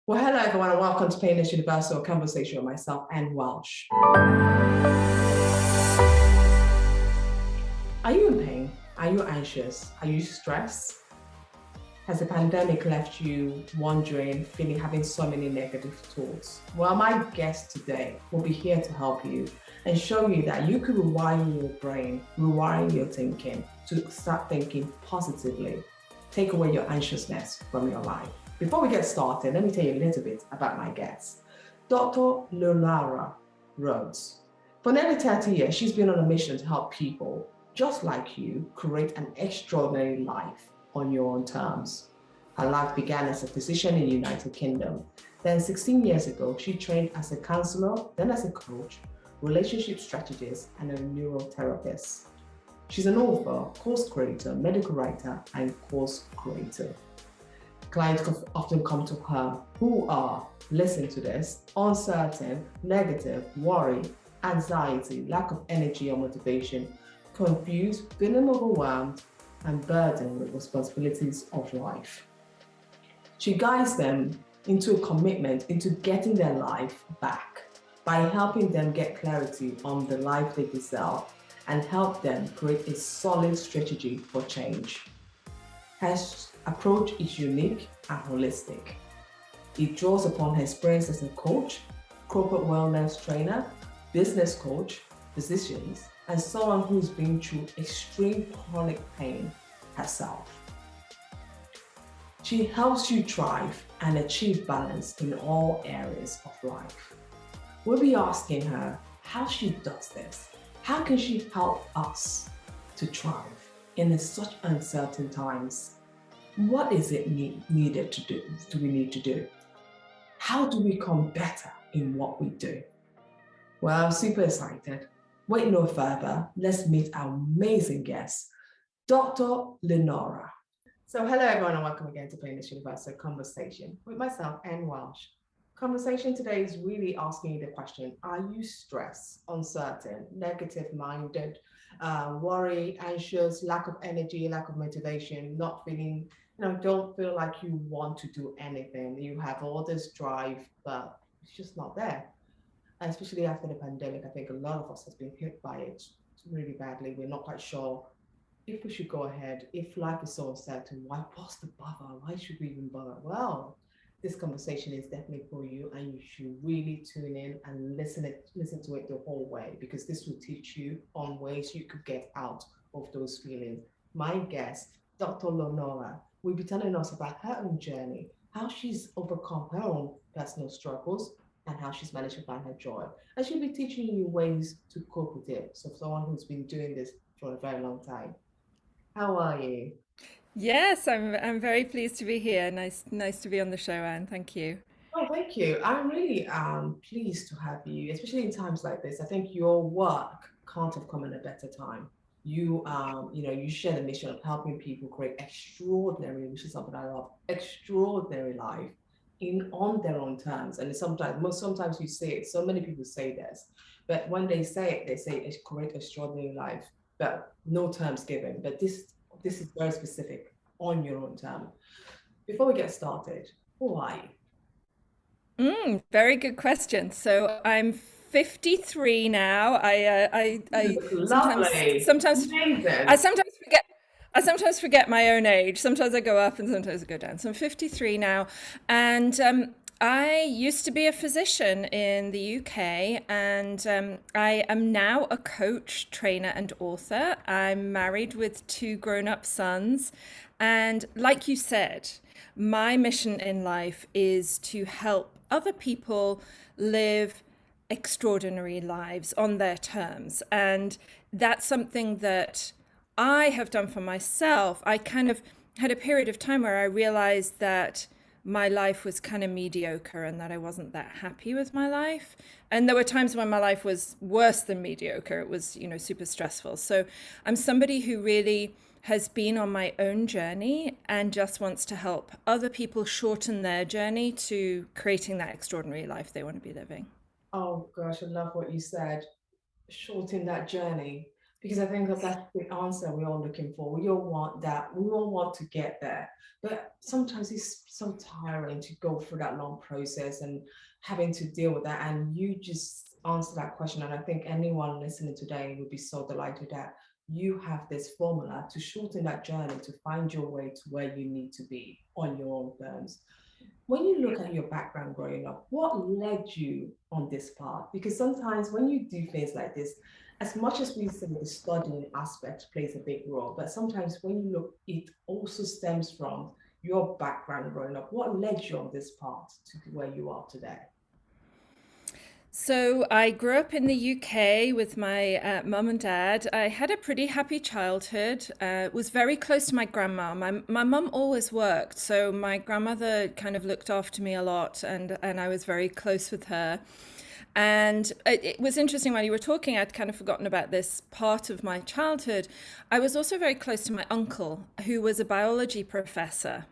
Well, hello everyone, and welcome to Painless Universal Conversation with myself and Welsh. Are you in pain? Are you anxious? Are you stressed? Has the pandemic left you wondering, feeling, having so many negative thoughts? Well, my guest today will be here to help you and show you that you could rewire your brain, rewire your thinking to start thinking positively. Take away your anxiousness from your life. Before we get started, let me tell you a little bit about my guest, Dr. Leonaura Rhodes. For nearly 30 years, she's been on a mission to help people just like you create an extraordinary life on your own terms. Her life began as a physician in the United Kingdom. Then 16 years ago, she trained as a counselor, then as a coach, relationship strategist, and a neurotherapist. She's an author, course creator, medical writer, and course creator. Clients often come to her who are, listen to this, uncertain, negative, worry, anxiety, lack of energy or motivation, confused, feeling overwhelmed, and burdened with responsibilities of life. She guides them into a commitment into getting their life back by helping them get clarity on the life they deserve and help them create a solid strategy for change. Her approach is unique and holistic. It draws upon her experience as a coach, corporate wellness trainer, business coach, physicians, and someone who's been through extreme chronic pain herself. She helps you thrive and achieve balance in all areas of life. We'll be asking her how she does this. How can she help us to thrive in such uncertain times? What is it needed to do? Do we need to do? How do we become better in what we do? Well, I'm super excited. Wait no further. Let's meet our amazing guest, Dr. Leonaura. So hello everyone and welcome again to Painless Universal Conversation with myself and Welsh. Conversation today is really asking you the question, are you stressed, uncertain, negative-minded, worry, anxious, lack of energy, lack of motivation, not feeling, don't feel like you want to do anything. You have all this drive, but it's just not there. And especially after the pandemic, I think a lot of us has been hit by it really badly. We're not quite sure if we should go ahead, if life is so uncertain, what's the bother? Why should we even bother? Well, this conversation is definitely for you, and you should really tune in and listen to it the whole way, because this will teach you on ways you could get out of those feelings. My guest, Dr. Leonora, will be telling us about her own journey, how she's overcome her own personal struggles, and how she's managed to find her joy. And she'll be teaching you ways to cope with it. So someone who's been doing this for a very long time. How are you? Yes, I'm very pleased to be here. Nice to be on the show, Anne. Thank you. Oh, thank you. I'm really pleased to have you, especially in times like this. I think your work can't have come at a better time. You share the mission of helping people create extraordinary, which is something I love, extraordinary life in on their own terms. And sometimes you say it, so many people say this, but when they say it, they say it's create extraordinary life, but no terms given. But this is very specific on your own term. Before we get started, who are you? Very good question. So I'm 53 now. You I look sometimes lovely. sometimes I Amazing. sometimes forget I sometimes forget my own age. Sometimes I go up and sometimes I go down. So I'm 53 now, and I used to be a physician in the UK, and I am now a coach, trainer, and author. I'm married with two grown-up sons, and like you said, my mission in life is to help other people live extraordinary lives on their terms. And that's something that I have done for myself. I kind of had a period of time where I realized that my life was kind of mediocre and that I wasn't that happy with my life. And there were times when my life was worse than mediocre. It was, super stressful. So I'm somebody who really has been on my own journey and just wants to help other people shorten their journey to creating that extraordinary life they want to be living. Oh gosh, I love what you said. Shorten that journey. Because I think that that's the answer we're all looking for. We all want that. We all want to get there. But sometimes it's so tiring to go through that long process and having to deal with that. And you just answer that question. And I think anyone listening today would be so delighted that you have this formula to shorten that journey to find your way to where you need to be on your own terms. When you look at your background growing up, what led you on this path? Because sometimes when you do things like this, as much as we say the studying aspect plays a big role, but sometimes when you look, it also stems from your background growing up. What led you on this path to where you are today? So I grew up in the UK with my mum and dad. I had a pretty happy childhood. Was very close to my grandma. My mum always worked, so my grandmother kind of looked after me a lot, and I was very close with her. And it was interesting while you were talking, I'd kind of forgotten about this part of my childhood. I was also very close to my uncle, who was a biology professor.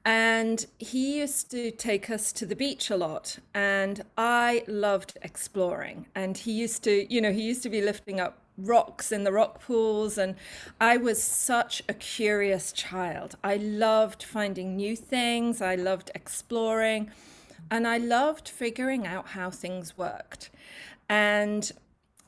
And he used to take us to the beach a lot. And I loved exploring. And he used to, he used to be lifting up rocks in the rock pools. And I was such a curious child. I loved finding new things. I loved exploring. And I loved figuring out how things worked. And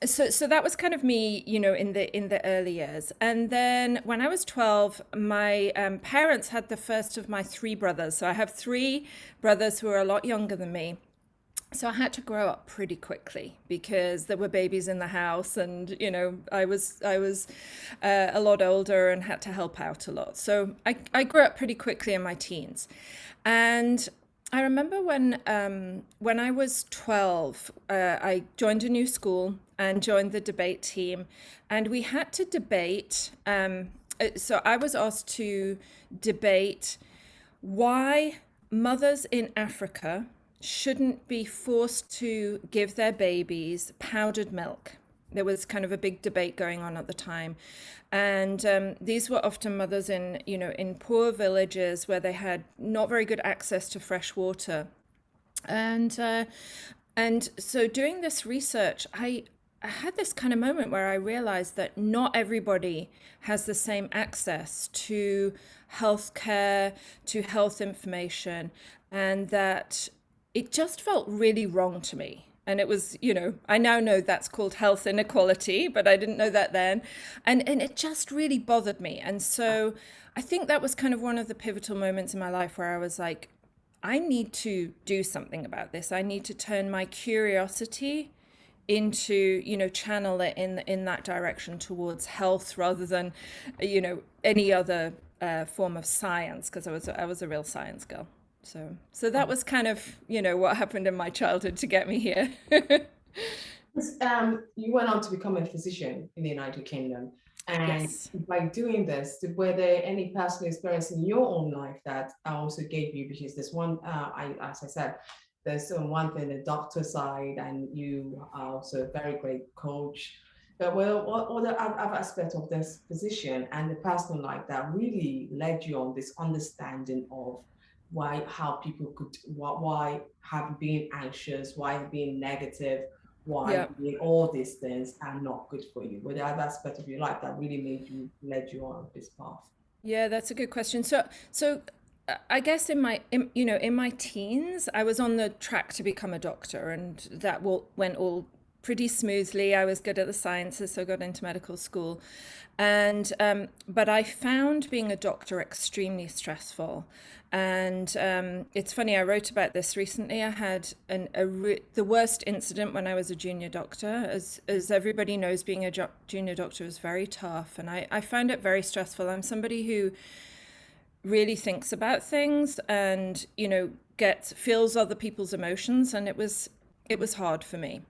so that was kind of me, in the early years. And then when I was 12, my parents had the first of my three brothers. So I have three brothers who are a lot younger than me. So I had to grow up pretty quickly because there were babies in the house, and I was a lot older and had to help out a lot. So I grew up pretty quickly in my teens, and I remember when I was 12, I joined a new school and joined the debate team, and we had to debate. So I was asked to debate why mothers in Africa shouldn't be forced to give their babies powdered milk. There was kind of a big debate going on at the time, and these were often mothers in poor villages where they had not very good access to fresh water, and so doing this research, I had this kind of moment where I realized that not everybody has the same access to healthcare, to health information, and that it just felt really wrong to me. And it was, I now know that's called health inequality, but I didn't know that then. And it just really bothered me. And so I think that was kind of one of the pivotal moments in my life where I was like, I need to do something about this. I need to turn my curiosity into, channel it in that direction towards health rather than, any other form of science, because I was a real science girl. So that was kind of, what happened in my childhood to get me here. You went on to become a physician in the United Kingdom. And Yes. by doing this, were there any personal experience in your own life that also gave you, because there's one, as I said, there's one thing, the doctor side, and you are also a very great coach. But what other aspect of this position and the personal life that really led you on this understanding of how people could, why have been anxious, why being negative, why Yeah. being all these things are not good for you? Were there other aspects of your life that really led you on this path? Yeah, that's a good question. So I guess in my teens, I was on the track to become a doctor, and that went all pretty smoothly. I was good at the sciences, so I got into medical school, and but I found being a doctor extremely stressful. And it's funny, I wrote about this recently. I had the worst incident when I was a junior doctor. As everybody knows, being a junior doctor is very tough, and I found it very stressful. I'm somebody who really thinks about things and gets feels other people's emotions, and it was hard for me.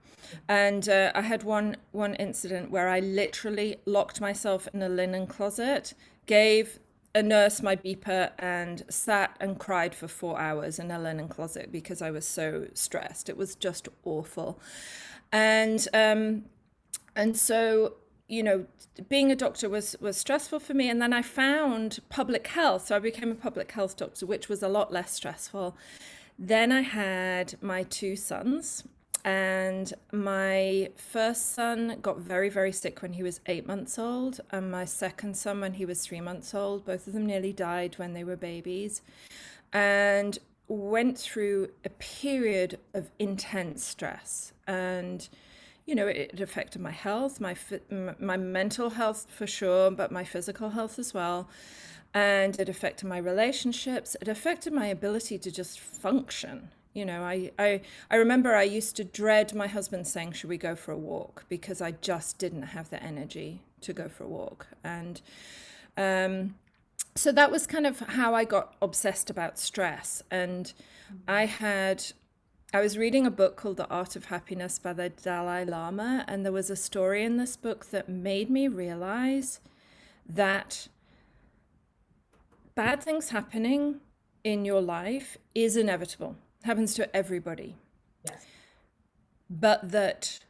And I had one incident where I literally locked myself in a linen closet, gave a nurse my beeper, and sat and cried for 4 hours in a linen closet because I was so stressed. It was just awful. And so, being a doctor was stressful for me. And then I found public health. So I became a public health doctor, which was a lot less stressful. Then I had my two sons, And my first son got very, very sick when he was 8 months old, and my second son when he was 3 months old. Both of them nearly died when they were babies, and went through a period of intense stress. And it affected my health, my mental health for sure, but my physical health as well. And it affected my relationships. It affected my ability to just function. I remember I used to dread my husband saying, "Should we go for a walk?" because I just didn't have the energy to go for a walk. And so that was kind of how I got obsessed about stress. And I was reading a book called The Art of Happiness by the Dalai Lama, and there was a story in this book that made me realize that bad things happening in your life is inevitable. It happens to everybody. Yes. But that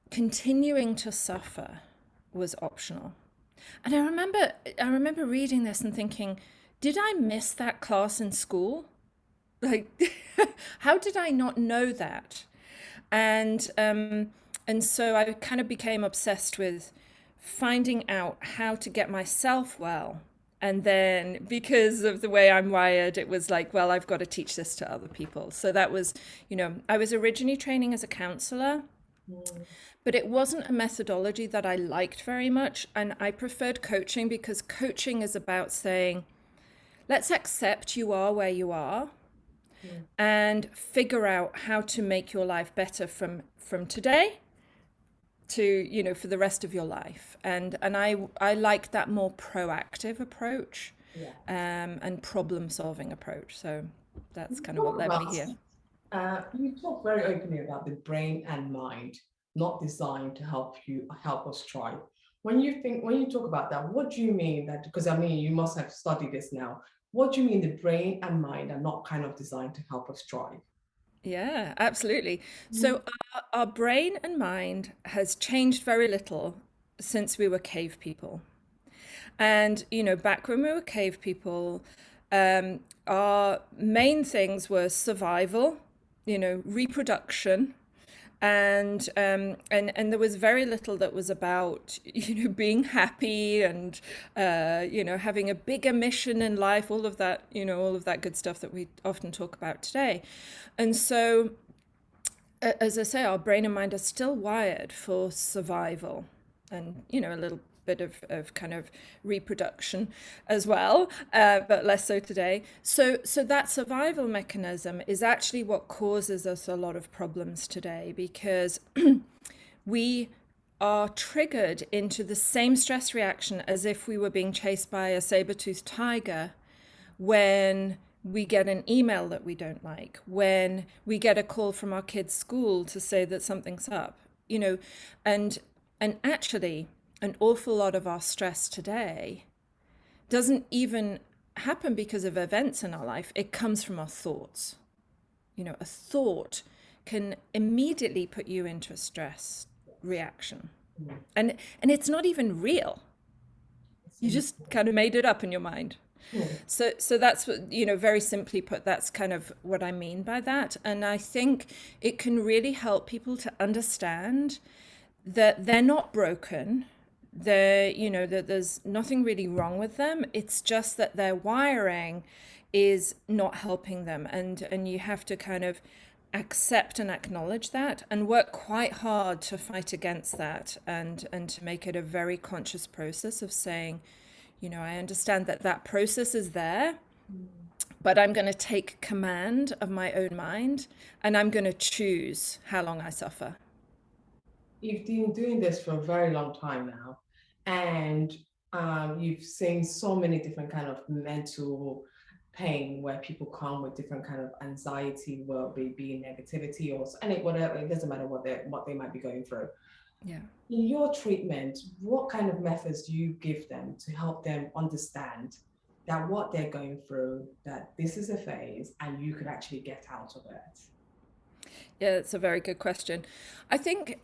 continuing to suffer was optional. And I remember reading this and thinking, did I miss that class in school? Like, how did I not know that? And so I kind of became obsessed with finding out how to get myself well. And then because of the way I'm wired, it was like, well, I've got to teach this to other people. So that was, I was originally training as a counselor, but it wasn't a methodology that I liked very much. And I preferred coaching because coaching is about saying, let's accept you are where you are. And figure out how to make your life better from today to for the rest of your life. And I like that more proactive approach. Yeah. And problem solving approach. So that's kind of what led me here. You talk very openly about the brain and mind not designed to help us thrive. When you talk about that, what do you mean? That because I mean you must have studied this now. What do you mean the brain and mind are not kind of designed to help us thrive? Yeah, absolutely. So our brain and mind has changed very little since we were cave people. And, back when we were cave people, our main things were survival, reproduction, and there was very little that was about being happy and having a bigger mission in life, all of that good stuff that we often talk about today. And so as I say, our brain and mind are still wired for survival and a little bit of kind of reproduction as well, but less so today. So that survival mechanism is actually what causes us a lot of problems today, because we are triggered into the same stress reaction as if we were being chased by a saber-toothed tiger when we get an email that we don't like, when we get a call from our kid's school to say that something's up, and actually an awful lot of our stress today doesn't even happen because of events in our life. It comes from our thoughts. A thought can immediately put you into a stress reaction. And it's not even real. You just kind of made it up in your mind. So that's what, very simply put, that's kind of what I mean by that. And I think it can really help people to understand that they're not broken. That there's nothing really wrong with them. It's just that their wiring is not helping them. And you have to kind of accept and acknowledge that and work quite hard to fight against that and to make it a very conscious process of saying, I understand that process is there, but I'm going to take command of my own mind and I'm going to choose how long I suffer. You've been doing this for a very long time now, and you've seen so many different kind of mental pain where people come with different kind of anxiety, will be negativity or any whatever. It doesn't matter what they might be going through. Yeah. In your treatment, what kind of methods do you give them to help them understand that what they're going through, that this is a phase and you could actually get out of it? Yeah, that's a very good question. I think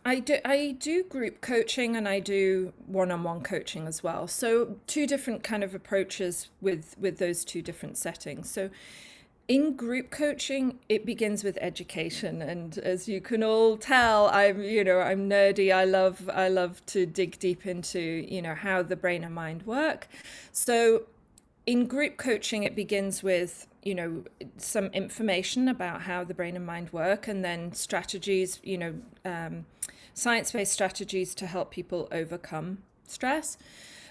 I do group coaching and I do one-on-one coaching as well. So two different kind of approaches with those two different settings. So In group coaching, it begins with education, and as you can all tell, I'm nerdy. I love to dig deep into how the brain and mind work. So in group coaching, it begins with some information about how the brain and mind work, and then strategies, science-based strategies to help people overcome stress.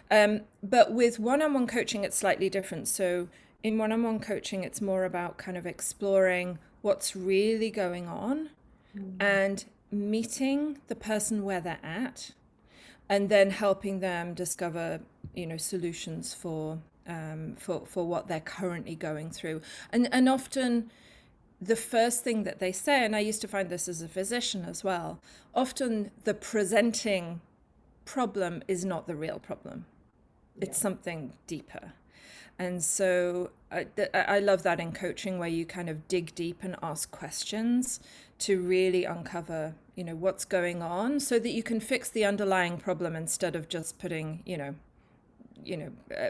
But with one-on-one coaching, it's slightly different. So in one-on-one coaching, it's more about kind of exploring what's really going on and meeting the person where they're at, and then helping them discover, solutions for what they're currently going through. And often the first thing that they say, and I used to find this as a physician as well, often the presenting problem is not the real problem. It's something deeper. And so I love that in coaching, where you kind of dig deep and ask questions to really uncover, what's going on, so that you can fix the underlying problem instead of just putting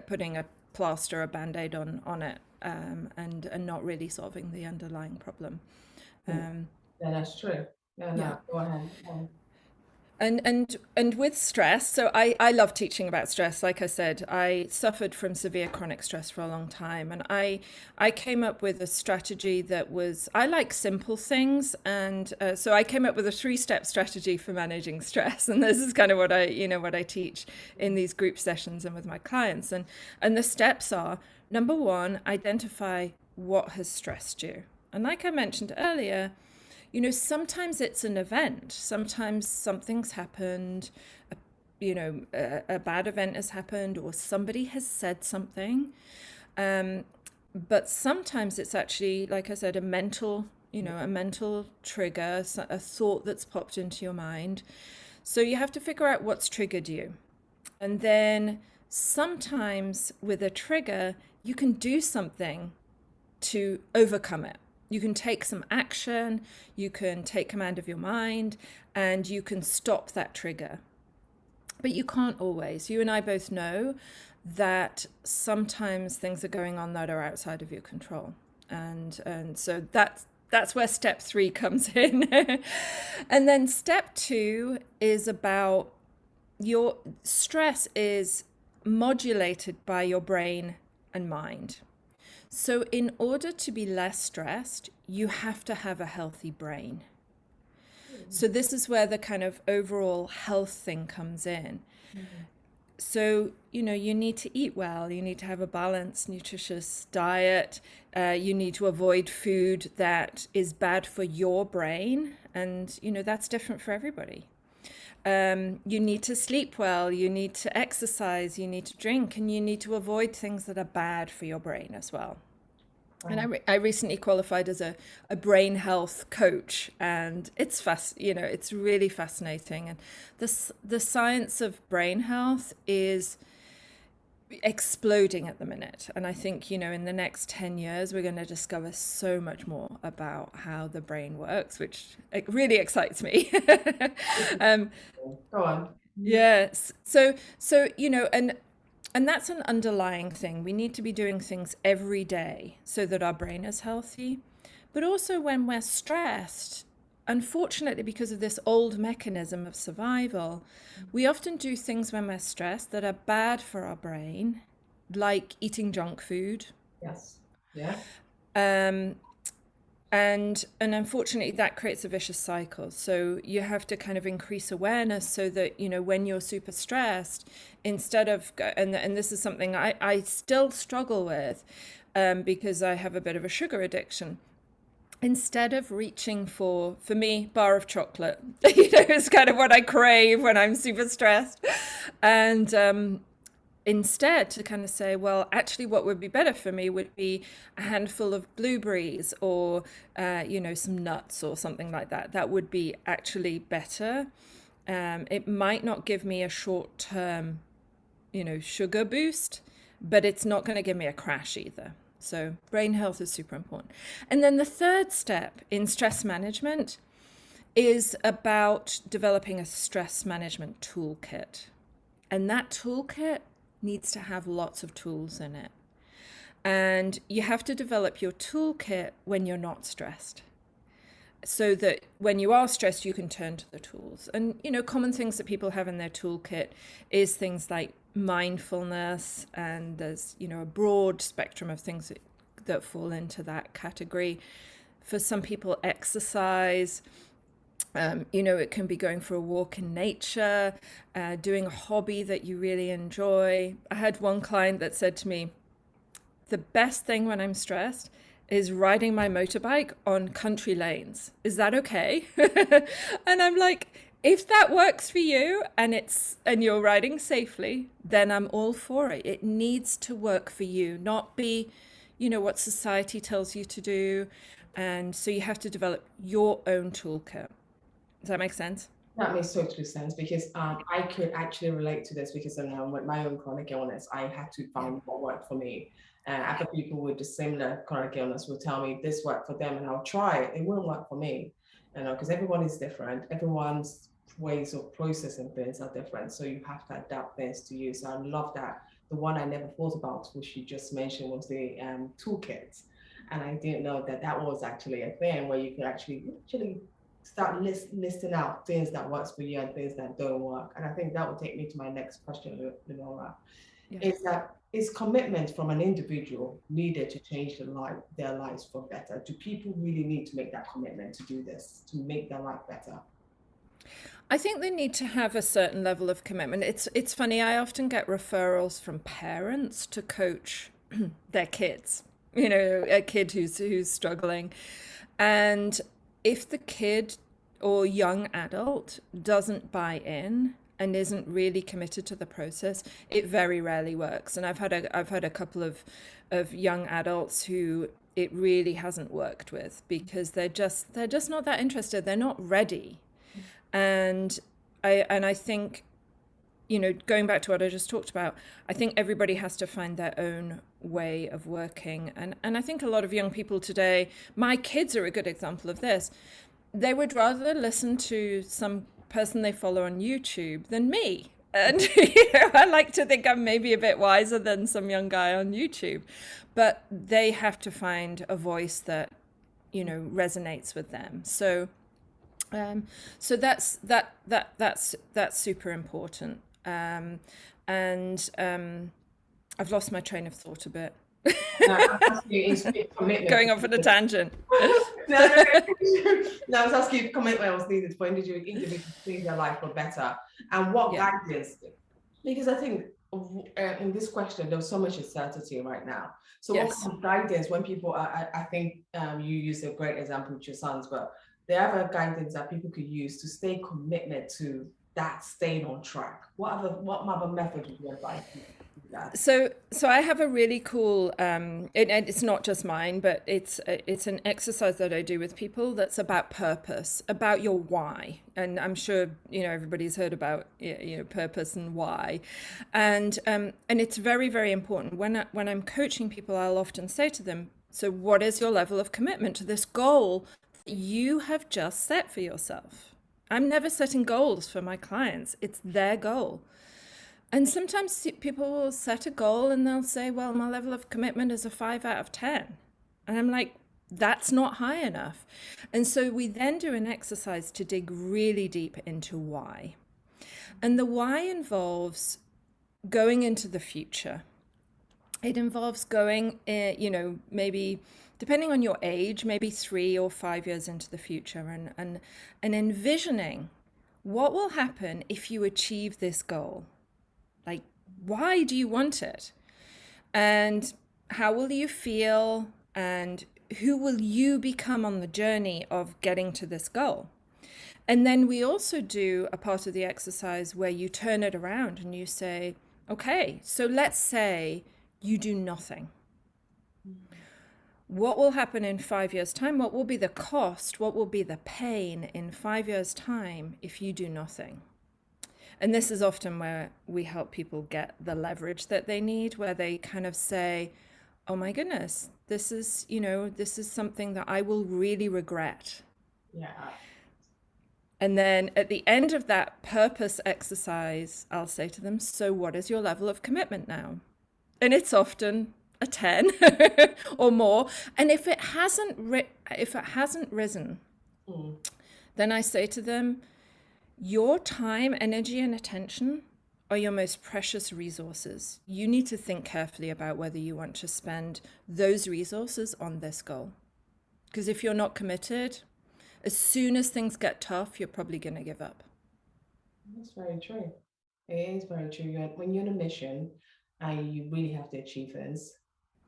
putting a plaster, a band-aid on it, and not really solving the underlying problem. Yeah, that's true. Yeah, no, go ahead. And with stress, so I love teaching about stress. Like I said, I suffered from severe chronic stress for a long time, and I came up with a strategy that was, I like simple things, and so I came up with a 3-step strategy for managing stress, and this is kind of what I teach in these group sessions and with my clients, and the steps are: number 1, identify what has stressed you, and like I mentioned earlier, sometimes it's an event. Sometimes something's happened, a bad event has happened, or somebody has said something. But sometimes it's actually, like I said, a mental trigger, a thought that's popped into your mind. So you have to figure out what's triggered you. And then sometimes with a trigger, you can do something to overcome it. You can take some action, you can take command of your mind, and you can stop that trigger. But you can't always. You and I both know that sometimes things are going on that are outside of your control. And so that's where step 3 comes in. And then step 2 is about your stress is modulated by your brain and mind. So in order to be less stressed, you have to have a healthy brain. So this is where the kind of overall health thing comes in. So, you need to eat well, you need to have a balanced, nutritious diet, you need to avoid food that is bad for your brain, and, that's different for everybody. You need to sleep well, you need to exercise, you need to drink, and you need to avoid things that are bad for your brain as well. And I recently qualified as a brain health coach, and it's it's really fascinating. And the science of brain health is exploding at the minute. And I think, in the next 10 years, we're going to discover so much more about how the brain works, which really excites me. Go on. Yes. So, and that's an underlying thing. We need to be doing things every day so that our brain is healthy. But also when we're stressed, unfortunately, because of this old mechanism of survival, we often do things when we're stressed that are bad for our brain, like eating junk food. Yes. Yeah. And unfortunately, that creates a vicious cycle. So you have to kind of increase awareness so that, when you're super stressed, instead of, and this is something I still struggle with because I have a bit of a sugar addiction. Instead of reaching for me, bar of chocolate, is kind of what I crave when I'm super stressed. And instead to kind of say, well, actually what would be better for me would be a handful of blueberries or, some nuts or something like that. That would be actually better. It might not give me a short-term, sugar boost, but it's not going to give me a crash either. So brain health is super important. And then the third step in stress management is about developing a stress management toolkit. And that toolkit needs to have lots of tools in it. And you have to develop your toolkit when you're not stressed, so that when you are stressed, you can turn to the tools. And, common things that people have in their toolkit is things like mindfulness, and there's, a broad spectrum of things that fall into that category. For some people, exercise. It can be going for a walk in nature, doing a hobby that you really enjoy. I had one client that said to me, the best thing when I'm stressed is riding my motorbike on country lanes. Is that okay? And I'm like, if that works for you and you're riding safely, then I'm all for it. It needs to work for you, not be, what society tells you to do. And so you have to develop your own toolkit. Does that make sense? That makes total sense, because I could actually relate to this, because with my own chronic illness, I had to find what worked for me. Other people with the similar chronic illness will tell me this worked for them, and I'll try it. It won't work for me, because everyone is different. Everyone's ways of processing things are different, so you have to adapt things to you. So I love that. The one I never thought about, which you just mentioned, was the toolkit, and I didn't know that was actually a thing where you could actually start listing out things that works for you and things that don't work. And I think that will take me to my next question, Leonora. Yeah. Is commitment from an individual needed to change their lives for better? Do people really need to make that commitment to do this, to make their life better? I think they need to have a certain level of commitment. It's funny, I often get referrals from parents to coach their kids, a kid who's struggling. And if the kid or young adult doesn't buy in and isn't really committed to the process, it very rarely works. And I've had a couple of young adults who it really hasn't worked with, because they're just not that interested. They're not ready. And I think, going back to what I just talked about, I think everybody has to find their own way of working. And I think a lot of young people today, my kids are a good example of this. They would rather listen to some person they follow on YouTube than me. And I like to think I'm maybe a bit wiser than some young guy on YouTube. But they have to find a voice that, resonates with them. So that's super important. I've lost my train of thought a bit. Going off on a tangent. No, I was asking if commitment was needed for individuals to change their life for better, and what guidance. Because I think in this question there's so much uncertainty right now. So what kind of guidance when people are? I think you used a great example with your sons, but there are other guidance that people could use to stay committed to that staying on track. What other method would you advise? So I have a really cool, it's not just mine, but it's an exercise that I do with people that's about purpose, about your why. And I'm sure, everybody's heard about, purpose and why. And it's very, very important. When I'm coaching people, I'll often say to them, so what is your level of commitment to this goal that you have just set for yourself? I'm never setting goals for my clients. It's their goal. And sometimes people will set a goal and they'll say, well, my level of commitment is a 5 out of 10. And I'm like, that's not high enough. And so we then do an exercise to dig really deep into why. And the why involves going into the future. It involves going, maybe depending on your age, maybe 3 or 5 years into the future, and envisioning what will happen if you achieve this goal. Like, why do you want it? And how will you feel? And who will you become on the journey of getting to this goal? And then we also do a part of the exercise where you turn it around and you say, okay, so let's say you do nothing. What will happen in 5 years' time? What will be the cost? What will be the pain in 5 years' time if you do nothing? And this is often where we help people get the leverage that they need, where they kind of say, oh my goodness, this is something that I will really regret. Yeah. And then at the end of that purpose exercise, I'll say to them, so what is your level of commitment now? And it's often a 10 or more. And if it hasn't risen, Mm. then I say to them, your time, energy, and attention are your most precious resources. You need to think carefully about whether you want to spend those resources on this goal. Because if you're not committed, as soon as things get tough, you're probably going to give up. That's very true. It is very true. When you're on a mission and you really have to achieve things,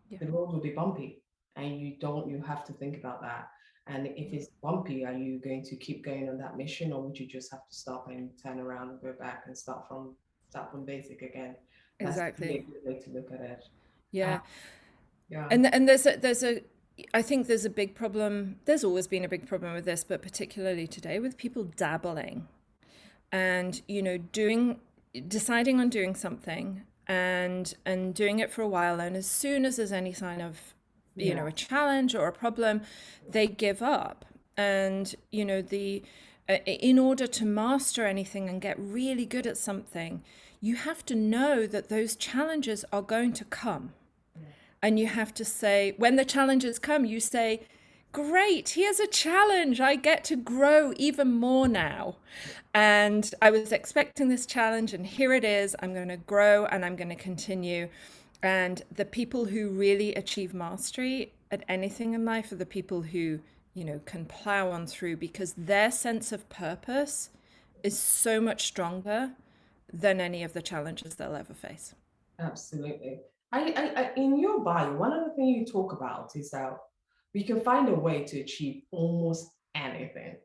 Yeah. the road will be bumpy, and you have to think about that. And if it's bumpy, are you going to keep going on that mission, or would you just have to stop and turn around and go back and start from basic again? That's really a Exactly. good way to look at it. Yeah. Yeah. And there's a I think there's a big problem. There's always been a big problem with this, but particularly today with people dabbling and, deciding on doing something and doing it for a while. And as soon as there's any sign of, Yeah. a challenge or a problem, they give up. And, in order to master anything and get really good at something, you have to know that those challenges are going to come. And you have to say, when the challenges come, you say, great, here's a challenge. I get to grow even more now. And I was expecting this challenge, and here it is. I'm going to grow and I'm going to continue. And the people who really achieve mastery at anything in life are the people who, can plow on through, because their sense of purpose is so much stronger than any of the challenges they'll ever face. Absolutely. In your bio, one of the things you talk about is that we can find a way to achieve almost anything.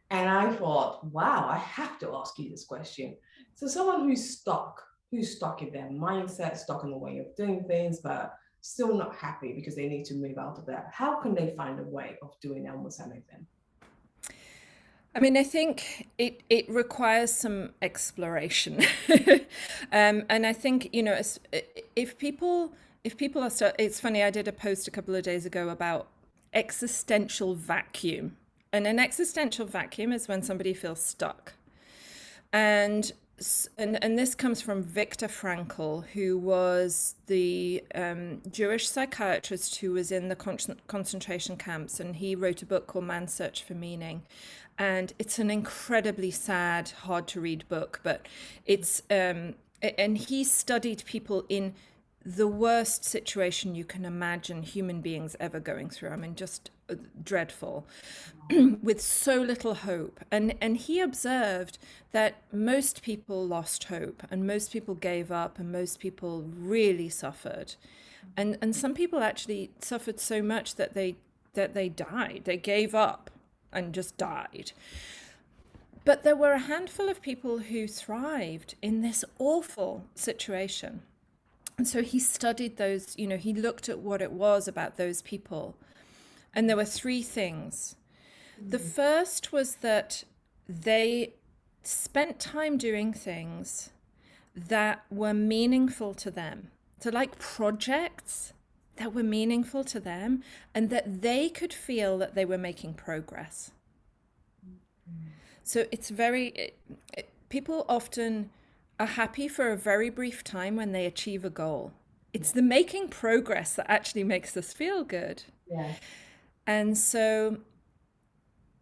And I thought, wow, I have to ask you this question. So someone who's stuck in their mindset, stuck in the way of doing things, but still not happy because they need to move out of that. How can they find a way of doing almost anything? I mean, I think it requires some exploration, and I think if people are it's funny. I did a post a couple of days ago about existential vacuum, and an existential vacuum is when somebody feels stuck, and and this comes from Viktor Frankl, who was the Jewish psychiatrist who was in the concentration camps, and he wrote a book called Man's Search for Meaning. And it's an incredibly sad, hard to read book, but it's and he studied people in the worst situation you can imagine human beings ever going through. I mean, just dreadful, with so little hope. And he observed that most people lost hope, and most people gave up, and most people really suffered. And some people actually suffered so much that they died. They gave up and just died. But there were a handful of people who thrived in this awful situation. And so he studied those, he looked at what it was about those people. And there were three things. The first was that they spent time doing things that were meaningful to them. So, like projects that were meaningful to them, and that they could feel that they were making progress. So it's people often are happy for a very brief time when they achieve a goal. It's the making progress that actually makes us feel good. Yeah. And so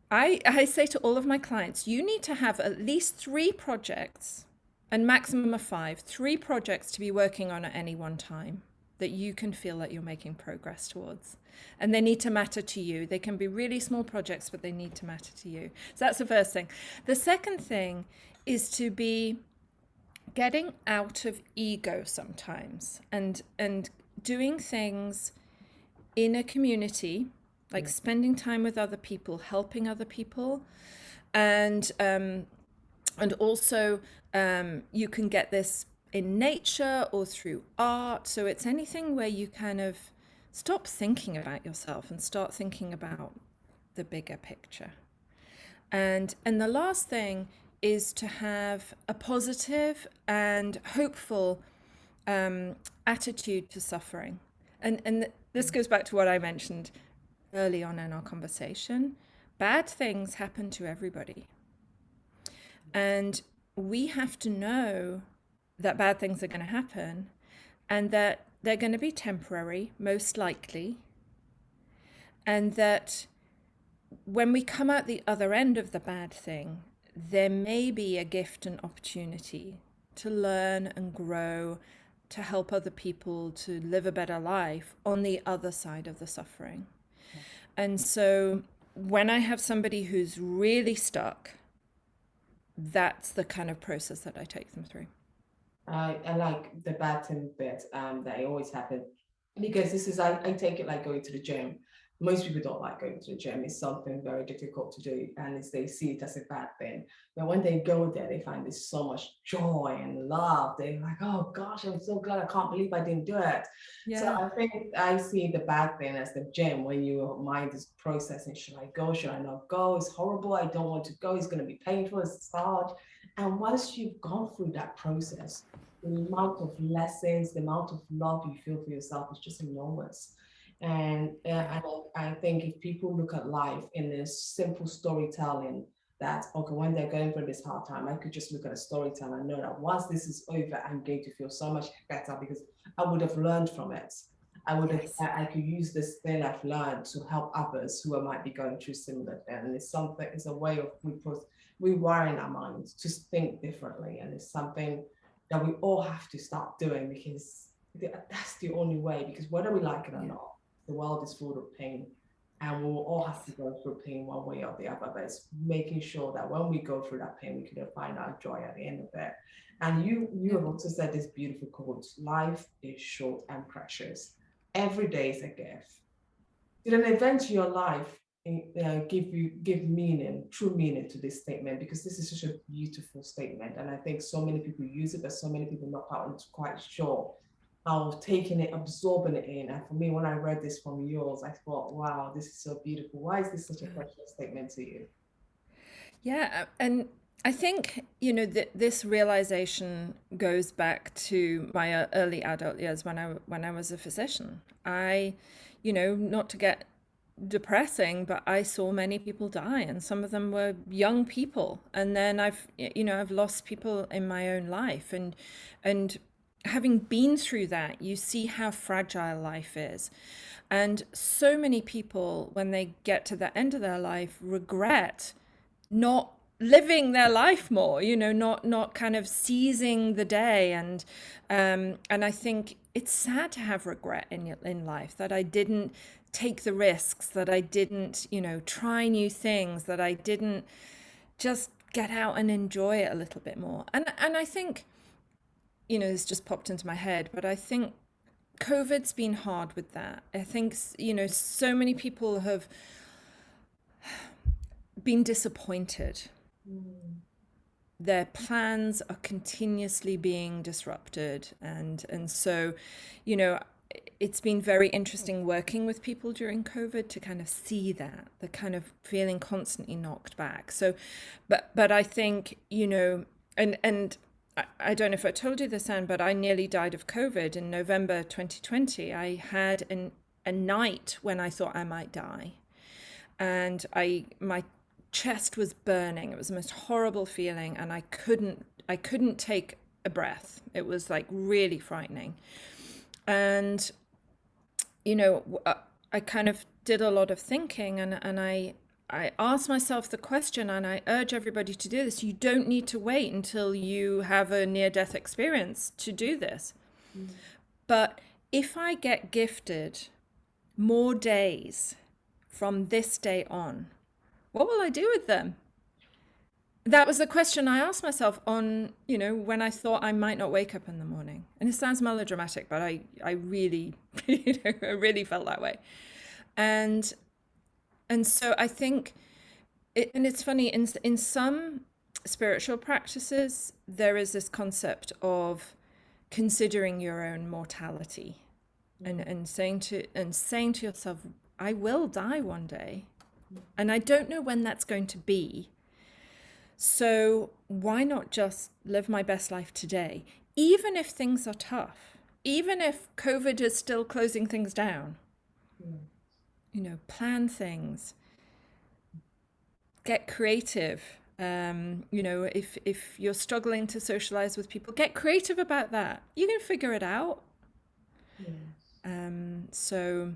I say to all of my clients, you need to have at least 3 projects, and maximum of 5, 3 projects to be working on at any one time that you can feel that you're making progress towards. And they need to matter to you. They can be really small projects, but they need to matter to you. So that's the first thing. The second thing is to be getting out of ego sometimes, and doing things in a community, like spending time with other people, helping other people. And also you can get this in nature or through art. So it's anything where you kind of stop thinking about yourself and start thinking about the bigger picture. And the last thing is to have a positive and hopeful attitude to suffering. And this goes back to what I mentioned early on in our conversation. Bad things happen to everybody. And we have to know that bad things are going to happen, and that they're going to be temporary, most likely, and that when we come out the other end of the bad thing, there may be a gift and opportunity to learn and grow, to help other people to live a better life on the other side of the suffering. And so when I have somebody who's really stuck, that's the kind of process that I take them through. I like the bad thing bit that it always happens, because this is, I take it like going to the gym. Most people don't like going to the gym. It's something very difficult to do, and it's, they see it as a bad thing. But when they go there, they find there's so much joy and love. They're like, oh gosh, I'm so glad. I can't believe I didn't do it. So Yeah. I think I see the bad thing as the gym, when your mind is processing, should I go? Should I not go? It's horrible. I don't want to go. It's going to be painful. It's hard. And once you've gone through that process, the amount of lessons, the amount of love you feel for yourself is just enormous. And I think if people look at life in this simple storytelling, that, okay, when they're going through this hard time, I could just look at a storytelling and know that once this is over, I'm going to feel so much better because I would have learned from it. I would have, Yes. I could use this thing I've learned to help others who might be going through similar thing. And it's something, it's a way of rewiring our minds to think differently. And it's something that we all have to start doing, because that's the only way, because whether we like it or not, the world is full of pain, and we will all have to go through pain one way or the other. But it's making sure that when we go through that pain, we can find our joy at the end of it. And you have also said this beautiful quote: life is short and precious. Every day is a gift. Did an event in your life give meaning, true meaning to this statement? Because this is such a beautiful statement, and I think so many people use it, but so many people not quite sure how taking it, absorbing it in. And for me, when I read this from yours, I thought, wow, this is so beautiful. Why is this such a precious statement to you? Yeah, and I think, this realization goes back to my early adult years when I was a physician. Not to get depressing, but I saw many people die, and some of them were young people. And then I've lost people in my own life, and having been through that, you see how fragile life is. And so many people, when they get to the end of their life, regret not living their life more, not kind of seizing the day. And I think it's sad to have regret in life, that I didn't take the risks, that I didn't, try new things, that I didn't just get out and enjoy it a little bit more. And I think, this just popped into my head, but I think COVID's been hard with that. I think, so many people have been disappointed. Their plans are continuously being disrupted. And so, it's been very interesting working with people during COVID to kind of see that, the kind of feeling constantly knocked back. So, but I think, and I don't know if I told you this, Anne, but I nearly died of COVID in November 2020. I had a night when I thought I might die. And my chest was burning. It was the most horrible feeling, and I couldn't take a breath. It was like really frightening. And I kind of did a lot of thinking, and I asked myself the question, and I urge everybody to do this: you don't need to wait until you have a near-death experience to do this. But if I get gifted more days from this day on, what will I do with them? That was the question I asked myself on, when I thought I might not wake up in the morning. And it sounds melodramatic, but I really, I really felt that way. And so I think, and it's funny, in some spiritual practices, there is this concept of considering your own mortality, and saying to yourself, I will die one day, and I don't know when that's going to be. So why not just live my best life today, even if things are tough, even if COVID is still closing things down? Plan things, get creative. If you're struggling to socialize with people, get creative about that. You can figure it out. So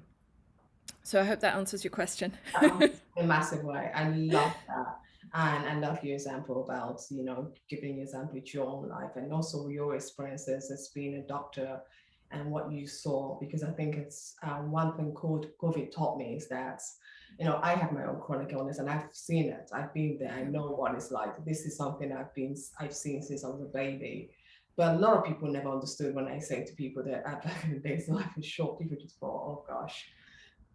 I hope that answers your question. In a massive way. I love that. And I love your example about, giving an example with your own life and also your experiences as being a doctor and what you saw, because I think it's one thing COVID taught me is that, I have my own chronic illness and I've seen it. I've been there. I know what it's like. This is something I've seen since I was a baby. But a lot of people never understood when I say to people that back in the days, life is short. People just thought, oh gosh.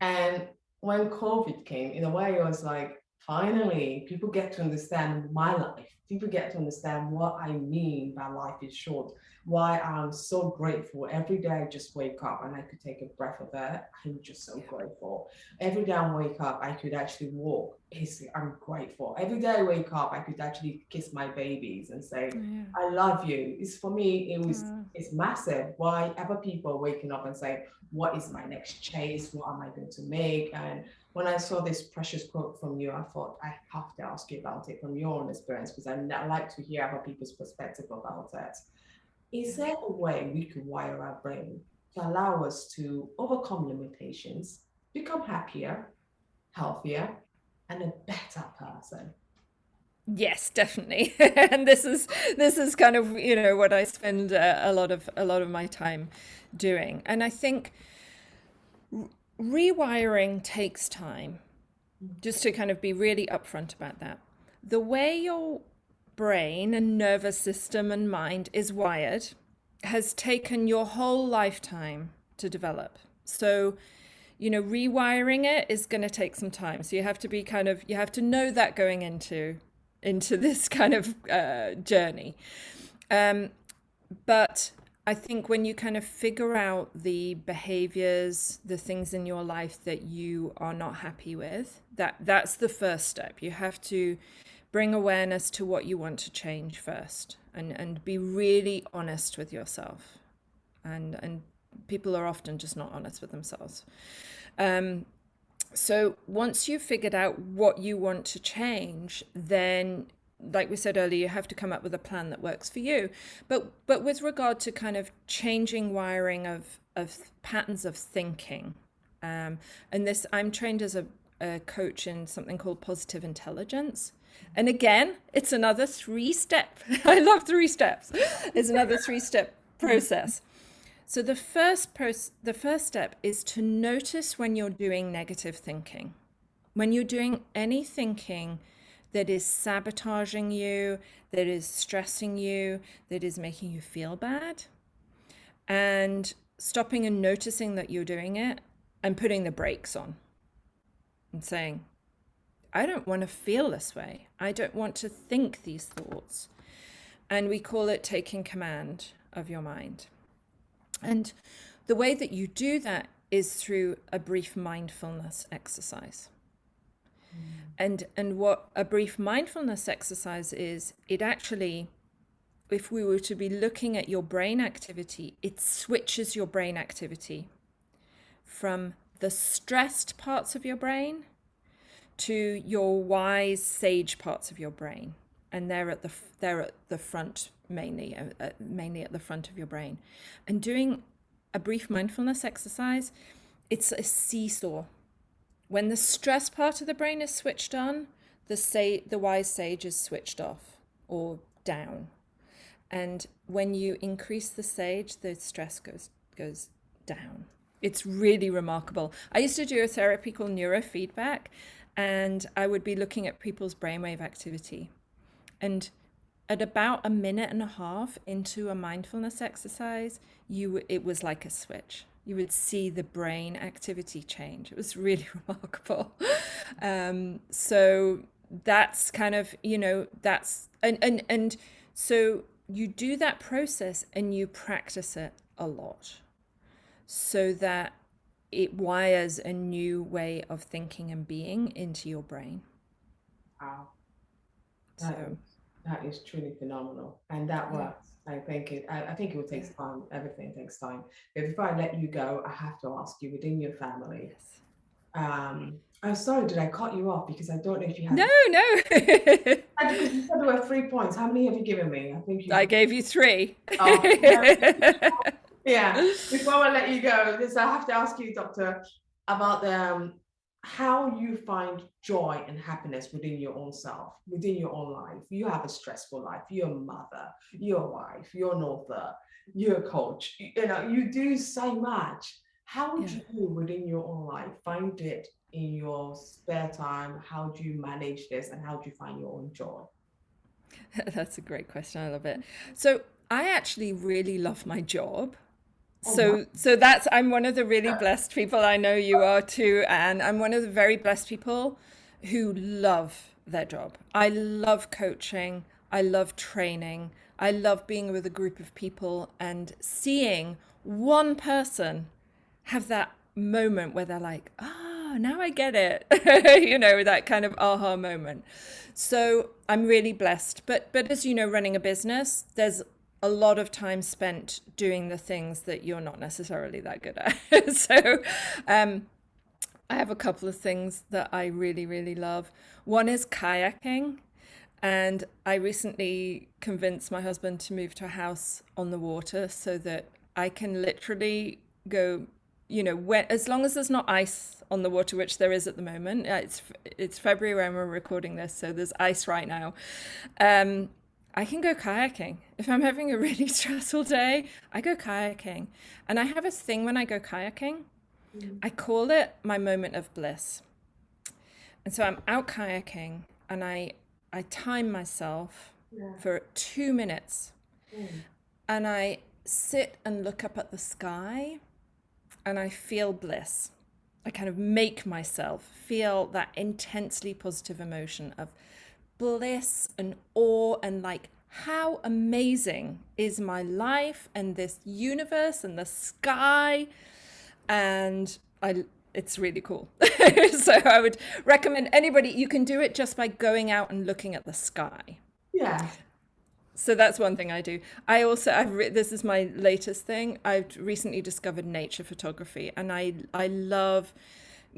And when COVID came, in a way, it was like, finally, people get to understand my life. People get to understand what I mean by life is short, why I'm so grateful. Every day I just wake up and I could take a breath of air. I'm just so grateful. Every day I wake up, I could actually walk. I'm grateful. Every day I wake up, I could actually kiss my babies and say, I love you. It's for me, it's massive. Why other people are waking up and say, what is my next chase? What am I going to make? And when I saw this precious quote from you, I thought I have to ask you about it from your own experience, because I like to hear other people's perspective about it. Is there a way we could wire our brain to allow us to overcome limitations, become happier, healthier, and a better person? Yes, definitely. And this is kind of, what I spend a lot of my time doing. And I think rewiring takes time, just to kind of be really upfront about that. The way your brain and nervous system and mind is wired has taken your whole lifetime to develop. So, rewiring it is going to take some time. So you have to know that going into this kind of journey. But I think when you kind of figure out the behaviors, the things in your life that you are not happy with, that's the first step. You have to bring awareness to what you want to change first, and be really honest with yourself. And people are often just not honest with themselves. So once you've figured out what you want to change, then, like we said earlier, you have to come up with a plan that works for you. But with regard to kind of changing wiring of patterns of thinking, and this, I'm trained as a coach in something called positive intelligence. And again, it's another 3-step. I love 3 steps. It's another 3-step process. So the first step is to notice when you're doing negative thinking. When you're doing any thinking that is sabotaging you, that is stressing you, that is making you feel bad, and stopping and noticing that you're doing it and putting the brakes on and saying, I don't want to feel this way. I don't want to think these thoughts. And we call it taking command of your mind. And the way that you do that is through a brief mindfulness exercise. And what a brief mindfulness exercise is, it actually, if we were to be looking at your brain activity, it switches your brain activity from the stressed parts of your brain to your wise, sage parts of your brain. And they're at the front, mainly at the front of your brain. And doing a brief mindfulness exercise, it's a seesaw. When the stress part of the brain is switched on, the wise sage is switched off or down. And when you increase the sage, the stress goes down. It's really remarkable. I used to do a therapy called neurofeedback, and I would be looking at people's brainwave activity. And at about 1.5 minutes into a mindfulness exercise, it was like a switch. You would see the brain activity change. It was really remarkable. So that's kind of, that's, and so you do that process and you practice it a lot so that it wires a new way of thinking and being into your brain. Wow. That is truly phenomenal. And that works. I think it will take time. Everything takes time. But before I let you go, I have to ask you, within your family. Yes. I'm sorry, did I cut you off? Because I don't know if you have. No. Because you said there were 3 points. How many have you given me? I think I gave you 3. Oh, Yeah. Before I let you go, this I have to ask you, Doctor, about how you find joy and happiness within your own self, within your own life. You have a stressful life. You're a mother. You're a wife. You're an author. You're a coach. You know, you do so much. How would Yeah. you within your own life find it in your spare time? How do you manage this, and how do you find your own joy? That's a great question. I love it. So I actually really love my job. Oh, wow. So that's, I'm one of the really blessed people. I know you are too, and I'm one of the very blessed people who love their job. I love coaching. I love training. I love being with a group of people and seeing one person have that moment where they're like, oh, now I get it. You know, that kind of aha moment. So I'm really blessed. But as you know, running a business, there's a lot of time spent doing the things that you're not necessarily that good at. So I have a couple of things that I really, really love. One is kayaking. And I recently convinced my husband to move to a house on the water so that I can literally go, you know, when, as long as there's not ice on the water, which there is at the moment. It's February when we're recording this, so there's ice right now. I can go kayaking. If I'm having a really stressful day, I go kayaking. And I have a thing when I go kayaking. I call it my moment of bliss. And so I'm out kayaking and I time myself for 2 minutes and I sit and look up at the sky and I feel bliss. I kind of make myself feel that intensely positive emotion of bliss and awe and like, how amazing is my life and this universe and the sky. And it's really cool. So I would recommend anybody, you can do it just by going out and looking at the sky. Yeah. So that's one thing I do. I also, this is my latest thing. I've recently discovered nature photography, and I love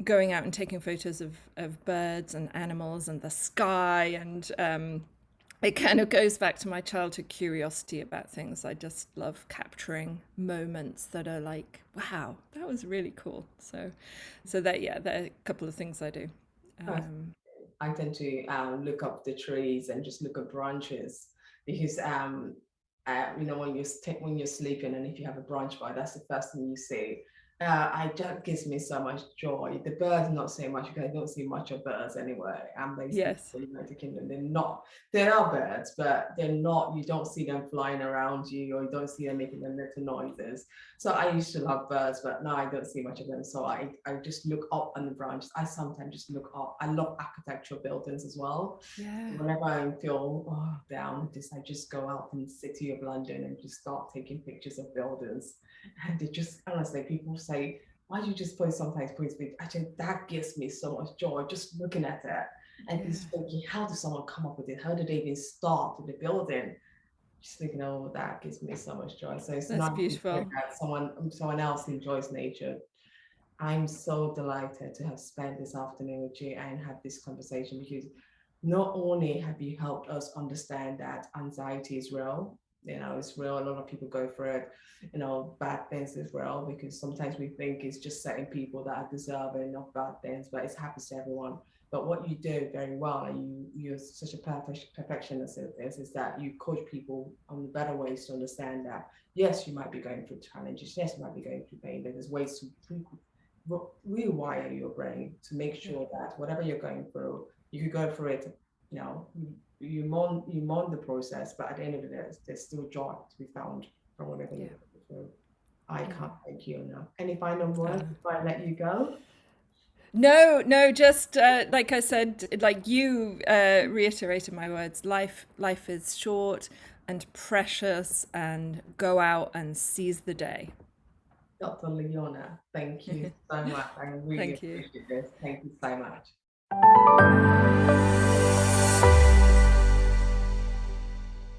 going out and taking photos of birds and animals and the sky. And it kind of goes back to my childhood curiosity about things. I just love capturing moments that are like, wow, that was really cool. So that, yeah, there are a couple of things I do. I tend to look up the trees and just look at branches because you know when you're sleeping and if you have a branch by, that's the first thing you see. That gives me so much joy. The birds not so much because I don't see much of birds anyway. I'm based in Yes. the United Kingdom. There are birds, but they're not. You don't see them flying around you, or you don't see them making them little noises. So I used to love birds, but now I don't see much of them. So I just look up on the branches. I sometimes just look up. I love architectural buildings as well. Yeah. Whenever I feel down, I just go out in the city of London and just start taking pictures of buildings. And they just, honestly, people say, why do you just sometimes post me? Actually, that gives me so much joy just looking at it and just thinking, how did someone come up with it? How did they even start with the building? Just thinking, oh, that gives me so much joy. So it's That's nice to hear beautiful. that someone else enjoys nature. I'm so delighted to have spent this afternoon with you and have this conversation because not only have you helped us understand that anxiety is real, it's real. A lot of people go through it, bad things as well, because sometimes we think it's just certain people that are deserving of bad things, but it happens to everyone. But what you do very well, and you're such a perfectionist at this, is that you coach people on the better ways to understand that, yes, you might be going through challenges, yes, you might be going through pain, but there's ways to rewire your brain to make sure that whatever you're going through, you could go through it, you mourn the process, but at the end of the day, there's still joy to be found from whatever you're going through. I can't thank you enough. Any final words before I let you go? No, just like I said, like you reiterated my words. Life is short and precious, and go out and seize the day. Dr. Leona, thank you so much. I really Thank you. appreciate this. Thank you so much.